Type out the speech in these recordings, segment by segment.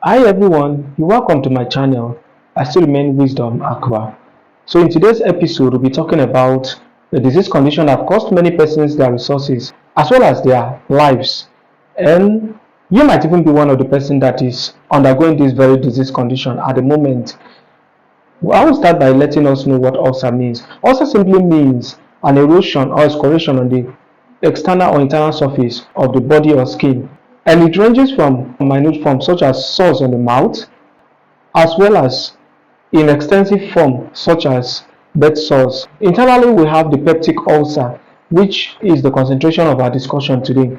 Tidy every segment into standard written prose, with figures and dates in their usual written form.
Hi everyone, you're welcome to my channel. I still remain Wisdom Aqua. So in today's episode, we'll be talking about the disease condition that cost many persons their resources as well as their lives. And you might even be one of the person that is undergoing this very disease condition at the moment. Well, I will start by letting us know what ulcer means. Ulcer simply means an erosion or excoriation on the external or internal surface of the body or skin, and it ranges from minute forms such as sores on the mouth, as well as in extensive form such as bed sores. Internally, we have the peptic ulcer, which is the concentration of our discussion today.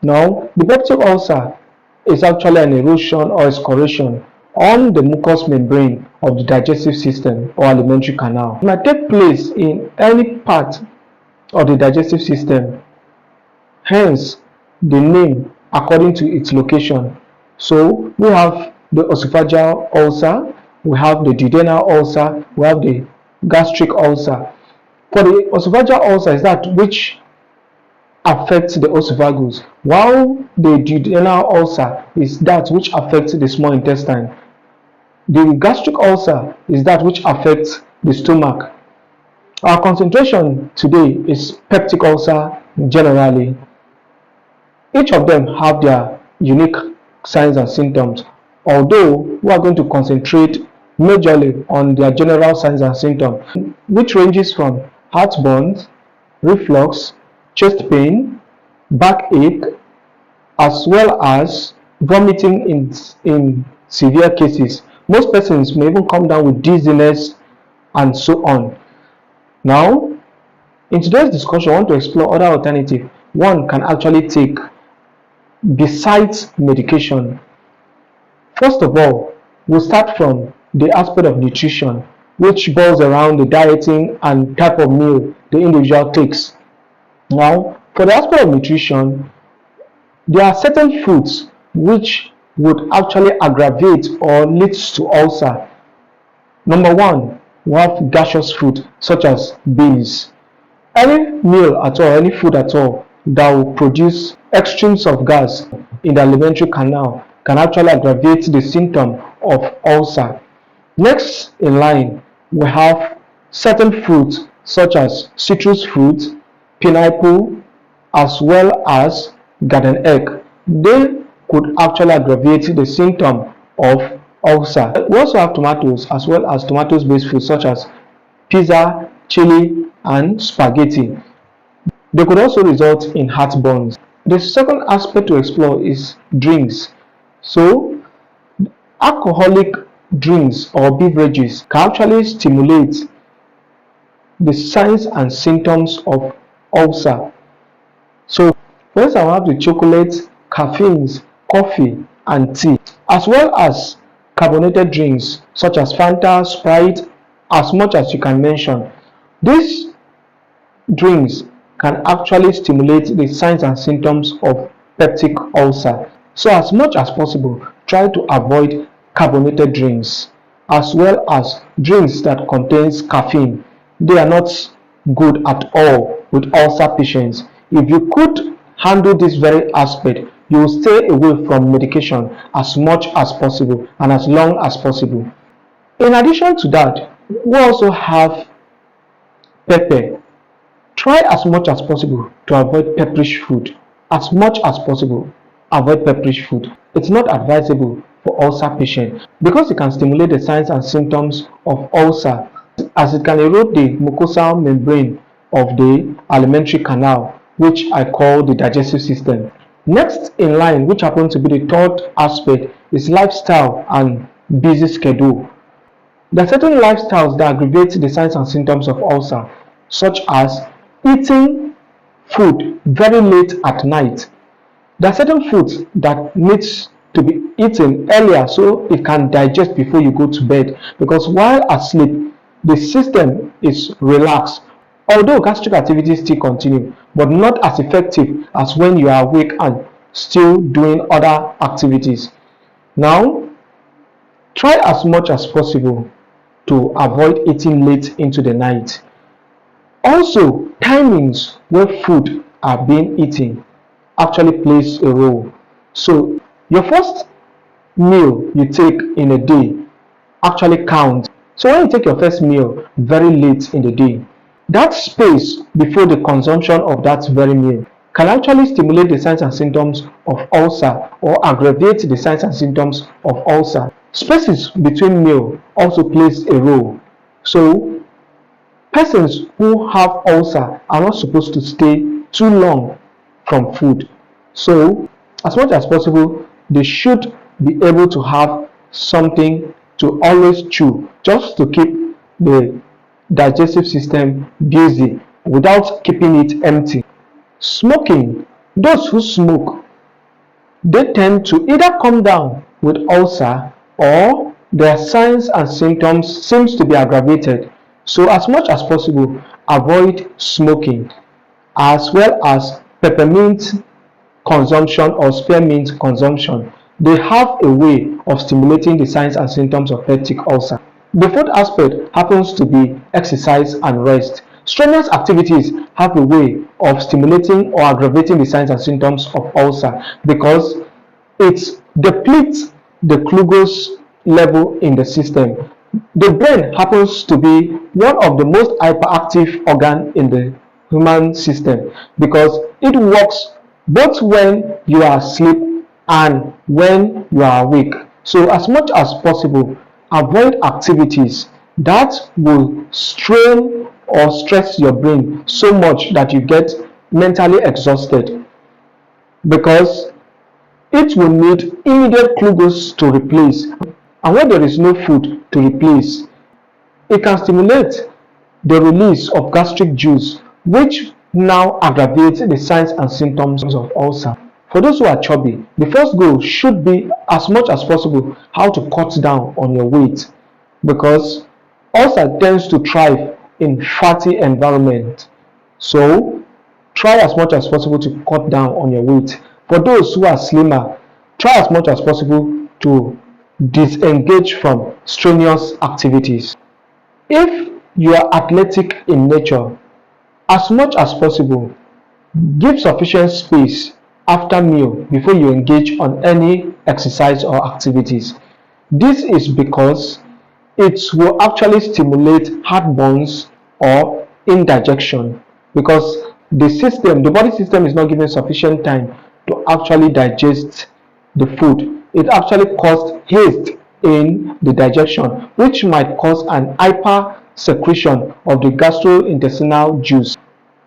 Now, the peptic ulcer is actually an erosion or excoriation on the mucous membrane of the digestive system or alimentary canal. It might take place in any part of the digestive system, hence the name according to its location. So we have the esophageal ulcer, we have the duodenal ulcer, we have the gastric ulcer. For the esophageal ulcer is that which affects the esophagus, while the duodenal ulcer is that which affects the small intestine. The gastric ulcer is that which affects the stomach. Our concentration today is peptic ulcer generally. Each of them have their unique signs and symptoms, although we are going to concentrate majorly on their general signs and symptoms, which ranges from heartburn, reflux, chest pain, backache, as well as vomiting in severe cases. Most persons may even come down with dizziness and so on. Now, in today's discussion, I want to explore other alternatives one can actually take besides medication. First of all, we'll start from the aspect of nutrition, which boils around the dieting and type of meal the individual takes. Now, for the aspect of nutrition, there are certain foods which would actually aggravate or lead to ulcer. Number one, we have gaseous food such as beans. Any meal at all, any food at all that will produce extremes of gas in the alimentary canal can actually aggravate the symptom of ulcer. Next in line, we have certain fruits such as citrus fruit, pineapple, as well as garden egg. They could actually aggravate the symptom of ulcer. We also have tomatoes as well as tomatoes based foods such as pizza, chili, and spaghetti. They could also result in heartburn. The second aspect to explore is drinks. So, alcoholic drinks or beverages can actually stimulate the signs and symptoms of ulcer. So, first I have the chocolate, caffeines, coffee, and tea, as well as carbonated drinks such as Fanta, Sprite, as much as you can mention. These drinks can actually stimulate the signs and symptoms of peptic ulcer. So as much as possible, try to avoid carbonated drinks as well as drinks that contains caffeine. They are not good at all with ulcer patients. If you could handle this very aspect, you will stay away from medication as much as possible and as long as possible. In addition to that, we also have pepper. Try as much as possible to avoid pepperish food. As much as possible, avoid pepperish food. It's not advisable for ulcer patients because it can stimulate the signs and symptoms of ulcer as it can erode the mucosal membrane of the alimentary canal, which I call the digestive system. Next in line, which happens to be the third aspect, is lifestyle and busy schedule. There are certain lifestyles that aggravate the signs and symptoms of ulcer, such as eating food very late at night. There are certain foods that needs to be eaten earlier so it can digest before you go to bed, because while asleep the system is relaxed, although gastric activities still continue but not as effective as when you are awake and still doing other activities. Now, try as much as possible to avoid eating late into the night. Also, timings where food are being eaten actually plays a role. So, your first meal you take in a day actually counts. So when you take your first meal very late in the day, that space before the consumption of that very meal can actually stimulate the signs and symptoms of ulcer or aggravate the signs and symptoms of ulcer. Spaces between meal also plays a role. So persons who have ulcer are not supposed to stay too long from food. So as much as possible, they should be able to have something to always chew just to keep the digestive system busy without keeping it empty. Smoking, those who smoke, they tend to either come down with ulcer or their signs and symptoms seems to be aggravated. So as much as possible, avoid smoking as well as peppermint consumption or spearmint consumption. They have a way of stimulating the signs and symptoms of peptic ulcer. The fourth aspect happens to be exercise and rest. Strenuous activities have a way of stimulating or aggravating the signs and symptoms of ulcer because it depletes the glucose level in the system. The brain happens to be one of the most hyperactive organ in the human system because it works both when you are asleep and when you are awake. So as much as possible, avoid activities that will strain or stress your brain so much that you get mentally exhausted, because it will need immediate glucose to replace, and when there is no food to replace, it can stimulate the release of gastric juice, which now aggravates the signs and symptoms of ulcer. For those who are chubby, the first goal should be, as much as possible, how to cut down on your weight, because ulcer tends to thrive in fatty environment. So try as much as possible to cut down on your weight. For those who are slimmer, try as much as possible to disengage from strenuous activities. If you are athletic in nature, as much as possible, give sufficient space after meal before you engage on any exercise or activities. This is because it will actually stimulate heartburns or indigestion, because the body system is not given sufficient time to actually digest the food. It actually causes haste in the digestion, which might cause an hyper secretion of the gastrointestinal juice.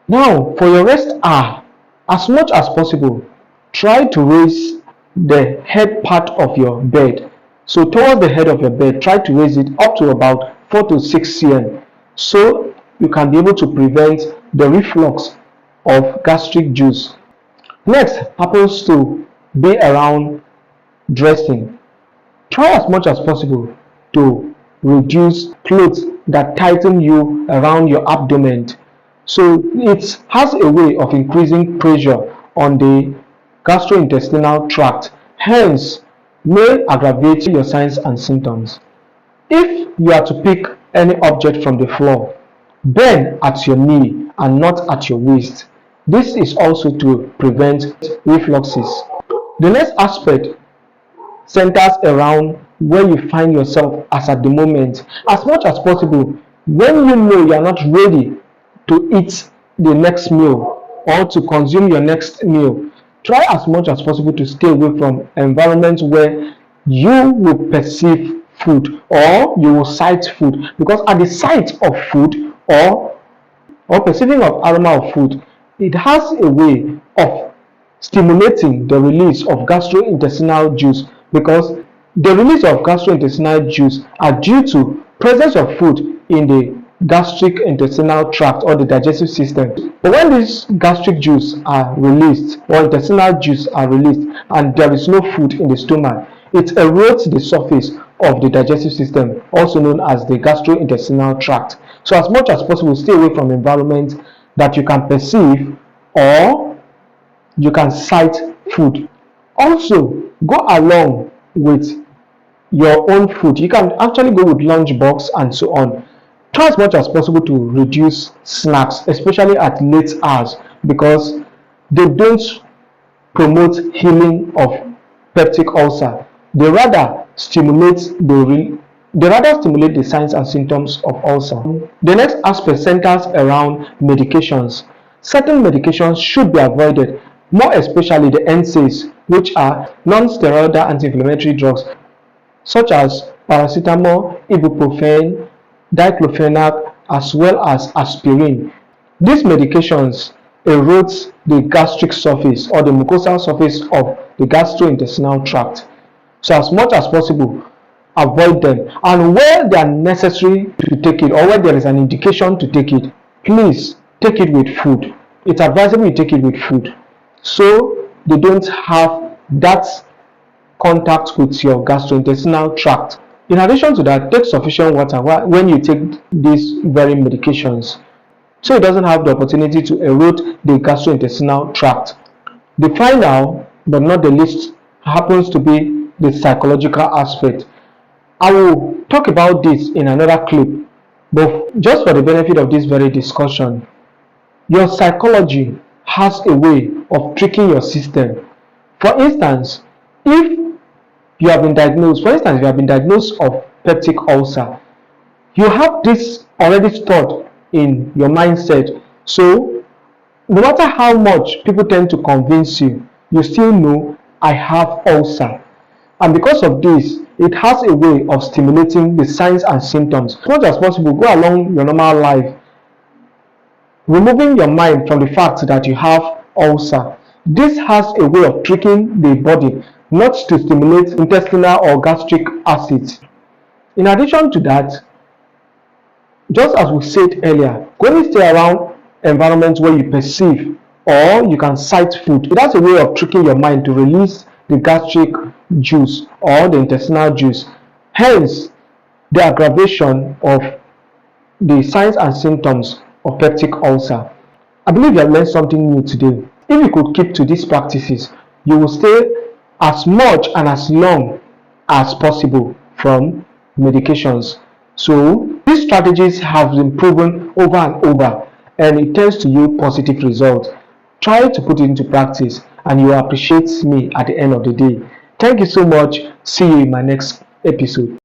Now, for your rest hour, as much as possible, try to raise the head part of your bed. So towards the head of your bed, try to raise it up to about 4 to 6 cm, so you can be able to prevent the reflux of gastric juice. Next happens to be around dressing. Try as much as possible to reduce clothes that tighten you around your abdomen. So it has a way of increasing pressure on the gastrointestinal tract, hence may aggravate your signs and symptoms. If you are to pick any object from the floor, bend at your knee and not at your waist. This is also to prevent refluxes. The next aspect centers around where you find yourself as at the moment. As much as possible, when you know you are not ready to eat the next meal or to consume your next meal, try as much as possible to stay away from environments where you will perceive food or you will sight food, because at the sight of food or perceiving of aroma of food, it has a way of stimulating the release of gastrointestinal juice, because the release of gastrointestinal juice are due to presence of food in the gastric intestinal tract or the digestive system. But when these gastric juice are released or intestinal juice are released and there is no food in the stomach, it erodes the surface of the digestive system, also known as the gastrointestinal tract. So as much as possible, stay away from environments that you can perceive or you can sight food. Also, go along with your own food. You can actually go with lunchbox and so on. Try as much as possible to reduce snacks, especially at late hours, because they don't promote healing of peptic ulcer. They rather stimulate the signs and symptoms of ulcer. The next aspect centers around medications. Certain medications should be avoided, more especially the NSAIDs, which are non-steroidal anti-inflammatory drugs such as paracetamol, ibuprofen, diclofenac, as well as aspirin. These medications erode the gastric surface or the mucosal surface of the gastrointestinal tract. So as much as possible, avoid them. And where they are necessary to take it, or where there is an indication to take it, please take it with food. It's advisable you take it with food, so they don't have that contact with your gastrointestinal tract. In addition to that, take sufficient water when you take these very medications, so it doesn't have the opportunity to erode the gastrointestinal tract. The final but not the least happens to be the psychological aspect. I will talk about this in another clip, but just for the benefit of this very discussion, your psychology has a way of tricking your system. For instance, if you have been diagnosed of peptic ulcer, you have this already stored in your mindset. So no matter how much people tend to convince you, you still know I have ulcer. And because of this, it has a way of stimulating the signs and symptoms. As much as possible, go along your normal life, removing your mind from the fact that you have ulcer. This has a way of tricking the body not to stimulate intestinal or gastric acids. In addition to that, just as we said earlier, when you stay around environments where you perceive or you can sight food, it has a way of tricking your mind to release the gastric juice or the intestinal juice. Hence, the aggravation of the signs and symptoms of peptic ulcer. I believe you have learned something new today. If you could keep to these practices, you will stay as much and as long as possible from medications. So these strategies have been proven over and over, and it tends to yield positive results. Try to put it into practice and you will appreciate me at the end of the day. Thank you so much. See you in my next episode.